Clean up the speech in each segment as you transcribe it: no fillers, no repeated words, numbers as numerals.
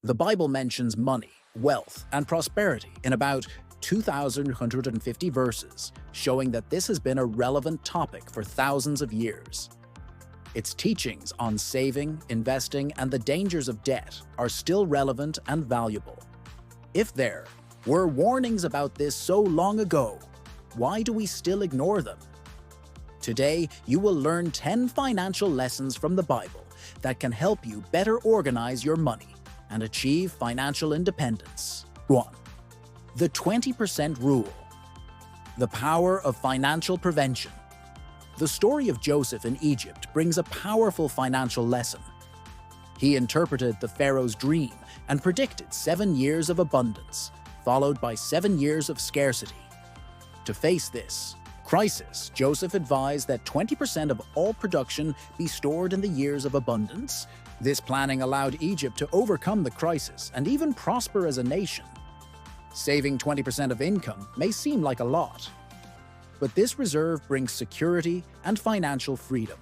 The Bible mentions money, wealth, and prosperity in about 2,150 verses, showing that this has been a relevant topic for thousands of years. Its teachings on saving, investing, and the dangers of debt are still relevant and valuable. If there were warnings about this so long ago, why do we still ignore them? Today, you will learn 10 financial lessons from the Bible that can help you better organize your money and achieve financial independence. 1. The 20% Rule. The power of financial prevention. The story of Joseph in Egypt brings a powerful financial lesson. He interpreted the Pharaoh's dream and predicted 7 years of abundance, followed by 7 years of scarcity. To face this crisis, Joseph advised that 20% of all production be stored in the years of abundance. This planning allowed Egypt to overcome the crisis and even prosper as a nation. Saving 20% of income may seem like a lot, but this reserve brings security and financial freedom.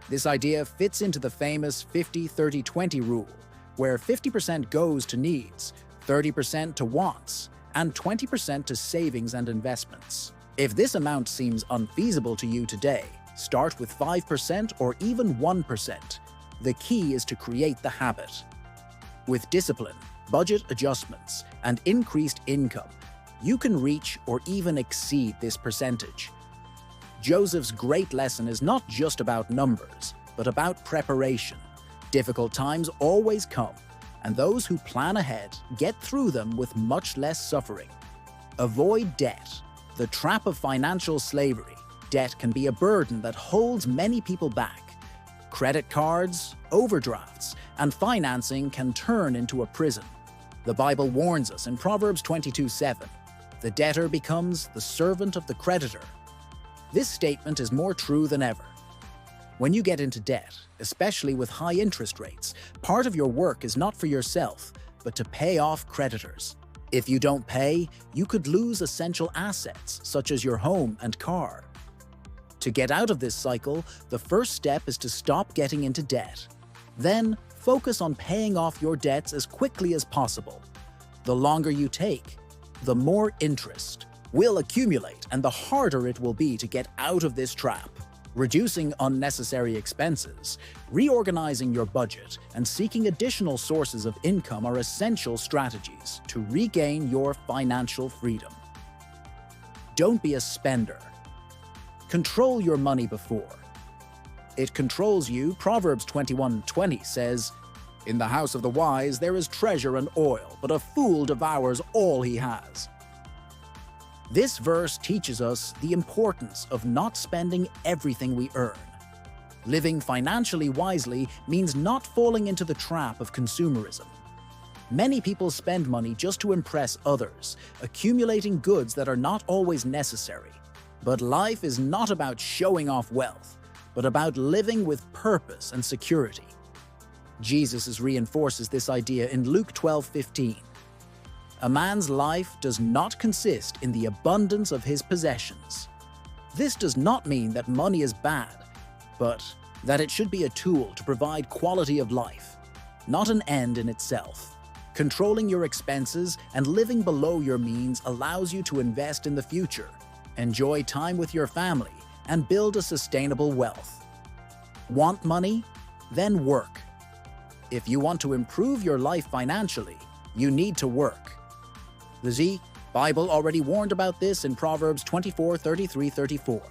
This idea fits into the famous 50-30-20 rule, where 50% goes to needs, 30% to wants, and 20% to savings and investments. If this amount seems unfeasible to you today, start with 5% or even 1%. The key is to create the habit. With discipline, budget adjustments, and increased income, you can reach or even exceed this percentage. Joseph's great lesson is not just about numbers, but about preparation. Difficult times always come, and those who plan ahead get through them with much less suffering. Avoid debt. The trap of financial slavery. Debt can be a burden that holds many people back. Credit cards, overdrafts, and financing can turn into a prison. The Bible warns us in Proverbs 22:7, "The debtor becomes the servant of the creditor." This statement is more true than ever. When you get into debt, especially with high interest rates, part of your work is not for yourself, but to pay off creditors. If you don't pay, you could lose essential assets such as your home and car. To get out of this cycle, the first step is to stop getting into debt. Then, focus on paying off your debts as quickly as possible. The longer you take, the more interest will accumulate and the harder it will be to get out of this trap. Reducing unnecessary expenses, reorganizing your budget, and seeking additional sources of income are essential strategies to regain your financial freedom. Don't be a spender. Control your money before it controls you. Proverbs 21:20 says, "In the house of the wise there is treasure and oil, but a fool devours all he has." This verse teaches us the importance of not spending everything we earn. Living financially wisely means not falling into the trap of consumerism. Many people spend money just to impress others, accumulating goods that are not always necessary. But life is not about showing off wealth, but about living with purpose and security. Jesus reinforces this idea in Luke 12:15. "A man's life does not consist in the abundance of his possessions." This does not mean that money is bad, but that it should be a tool to provide quality of life, not an end in itself. Controlling your expenses and living below your means allows you to invest in the future, enjoy time with your family, and build a sustainable wealth. Want money? Then work. If you want to improve your life financially, you need to work. The Bible already warned about this in Proverbs 24:33-34.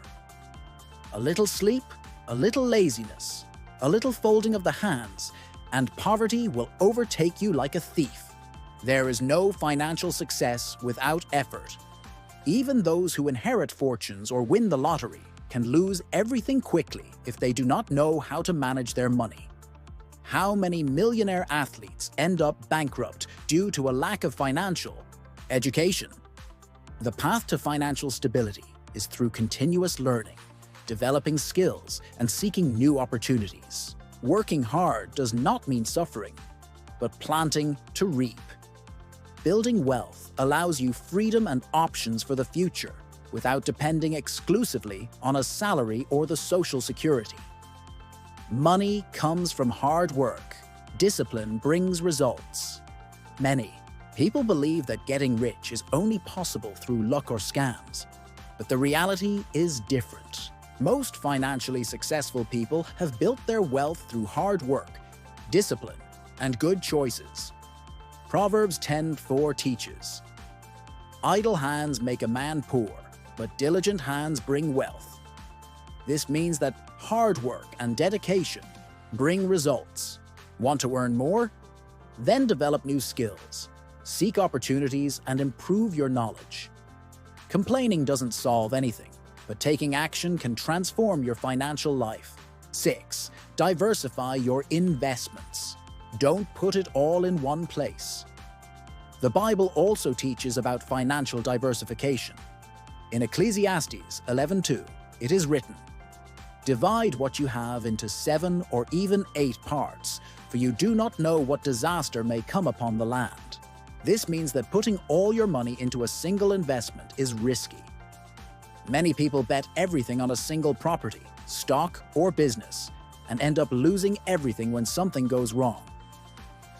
"A little sleep, a little laziness, a little folding of the hands, and poverty will overtake you like a thief." There is no financial success without effort. Even those who inherit fortunes or win the lottery can lose everything quickly if they do not know how to manage their money. How many millionaire athletes end up bankrupt due to a lack of financial education? The path to financial stability is through continuous learning, developing skills, and seeking new opportunities. Working hard does not mean suffering, but planting to reap. Building wealth allows you freedom and options for the future without depending exclusively on a salary or the Social Security. Money comes from hard work, discipline brings results. Many people believe that getting rich is only possible through luck or scams, but the reality is different. Most financially successful people have built their wealth through hard work, discipline, and good choices. Proverbs 10:4 teaches, "Idle hands make a man poor, but diligent hands bring wealth." This means that hard work and dedication bring results. Want to earn more? Then develop new skills, seek opportunities, and improve your knowledge. Complaining doesn't solve anything, but taking action can transform your financial life. 6. Diversify your investments. Don't put it all in one place. The Bible also teaches about financial diversification. In Ecclesiastes 11:2, it is written, "Divide what you have into 7 or even 8 parts, for you do not know what disaster may come upon the land." This means that putting all your money into a single investment is risky. Many people bet everything on a single property, stock, or business, and end up losing everything when something goes wrong.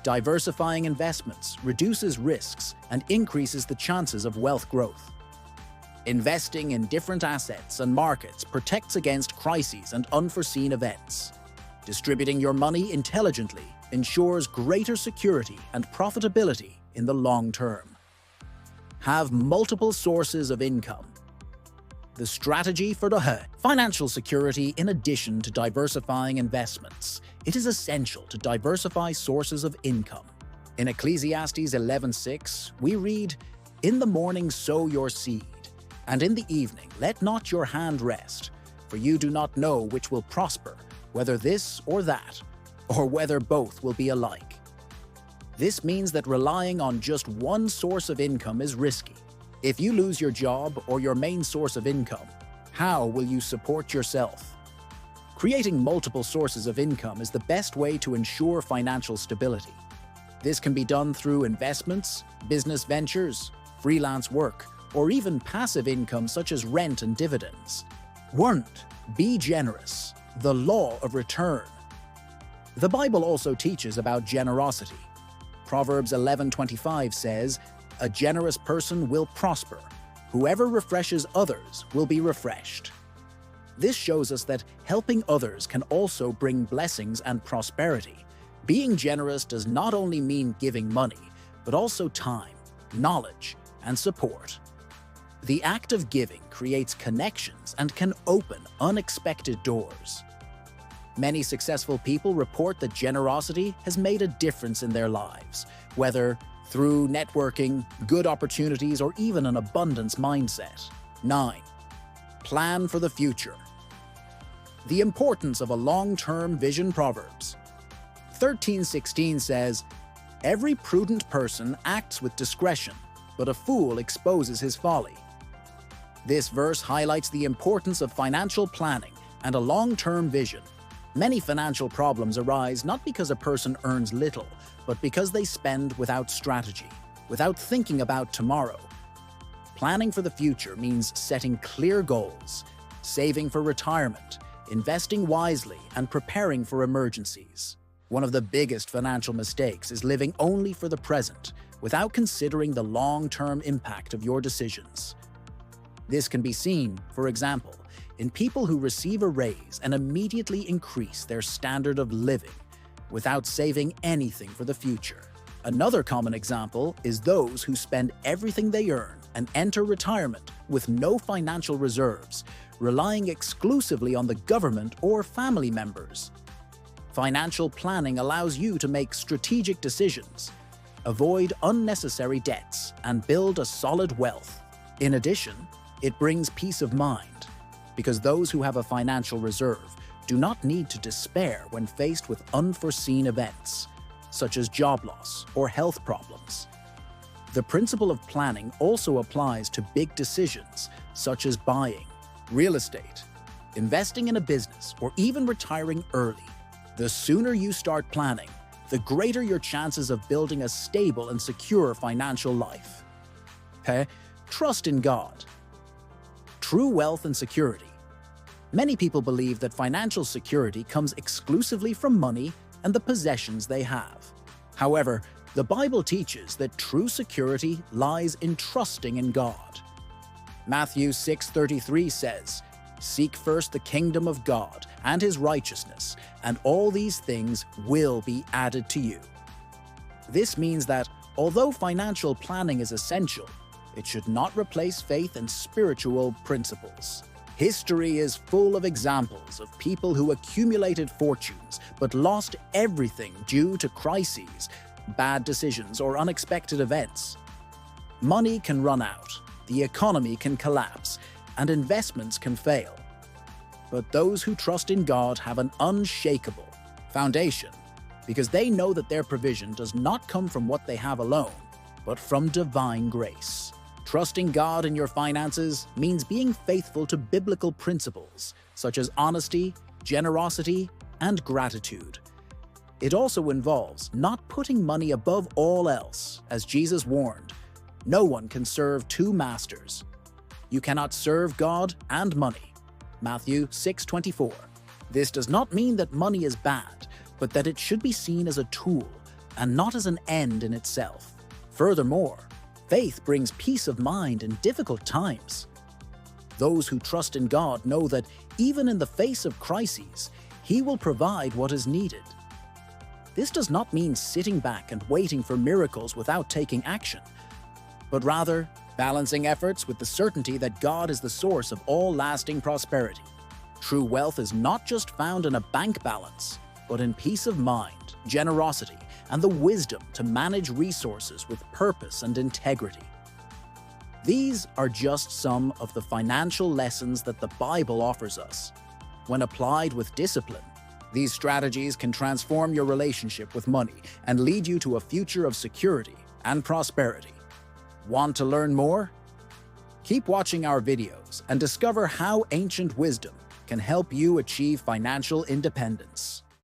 Diversifying investments reduces risks and increases the chances of wealth growth. Investing in different assets and markets protects against crises and unforeseen events. Distributing your money intelligently ensures greater security and profitability in the long term. Have multiple sources of income. The strategy for the financial security. In addition to diversifying investments, it is essential to diversify sources of income. In Ecclesiastes 11:6, we read, "In the morning sow your seed, and in the evening let not your hand rest, for you do not know which will prosper, whether this or that, or whether both will be alike." This means that relying on just one source of income is risky. If you lose your job or your main source of income, how will you support yourself? Creating multiple sources of income is the best way to ensure financial stability. This can be done through investments, business ventures, freelance work, or even passive income such as rent and dividends. 1. Be generous. The law of return. The Bible also teaches about generosity. Proverbs 11:25 says, "A generous person will prosper. Whoever refreshes others will be refreshed." This shows us that helping others can also bring blessings and prosperity. Being generous does not only mean giving money, but also time, knowledge, and support. The act of giving creates connections and can open unexpected doors. Many successful people report that generosity has made a difference in their lives, whether through networking, good opportunities, or even an abundance mindset. 9. Plan for the future. The importance of a long-term vision. Proverbs 13:16 says, "Every prudent person acts with discretion, but a fool exposes his folly." This verse highlights the importance of financial planning and a long-term vision. Many financial problems arise not because a person earns little, but because they spend without strategy, without thinking about tomorrow. Planning for the future means setting clear goals, saving for retirement, investing wisely, and preparing for emergencies. One of the biggest financial mistakes is living only for the present, without considering the long-term impact of your decisions. This can be seen, for example, in people who receive a raise and immediately increase their standard of living without saving anything for the future. Another common example is those who spend everything they earn and enter retirement with no financial reserves, relying exclusively on the government or family members. Financial planning allows you to make strategic decisions, avoid unnecessary debts, and build a solid wealth. In addition, it brings peace of mind, because those who have a financial reserve do not need to despair when faced with unforeseen events, such as job loss or health problems. The principle of planning also applies to big decisions, such as buying, real estate, investing in a business, or even retiring early. The sooner you start planning, the greater your chances of building a stable and secure financial life. Trust in God. True wealth and security. Many people believe that financial security comes exclusively from money, and the possessions they have. However, the Bible teaches that true security lies in trusting in God. Matthew 6:33 says, "Seek first the kingdom of God and his righteousness, and all these things will be added to you." This means that although financial planning is essential, it should not replace faith and spiritual principles. History is full of examples of people who accumulated fortunes but lost everything due to crises, bad decisions, or unexpected events. Money can run out, the economy can collapse, and investments can fail. But those who trust in God have an unshakable foundation because they know that their provision does not come from what they have alone, but from divine grace. Trusting God in your finances means being faithful to biblical principles such as honesty, generosity, and gratitude. It also involves not putting money above all else, as Jesus warned. No one can serve two masters. You cannot serve God and money. Matthew 6:24. This does not mean that money is bad, but that it should be seen as a tool and not as an end in itself. Furthermore, faith brings peace of mind in difficult times. Those who trust in God know that even in the face of crises, He will provide what is needed. This does not mean sitting back and waiting for miracles without taking action, but rather balancing efforts with the certainty that God is the source of all lasting prosperity. True wealth is not just found in a bank balance, but in peace of mind, generosity, and the wisdom to manage resources with purpose and integrity. These are just some of the financial lessons that the Bible offers us. When applied with discipline, these strategies can transform your relationship with money and lead you to a future of security and prosperity. Want to learn more? Keep watching our videos and discover how ancient wisdom can help you achieve financial independence.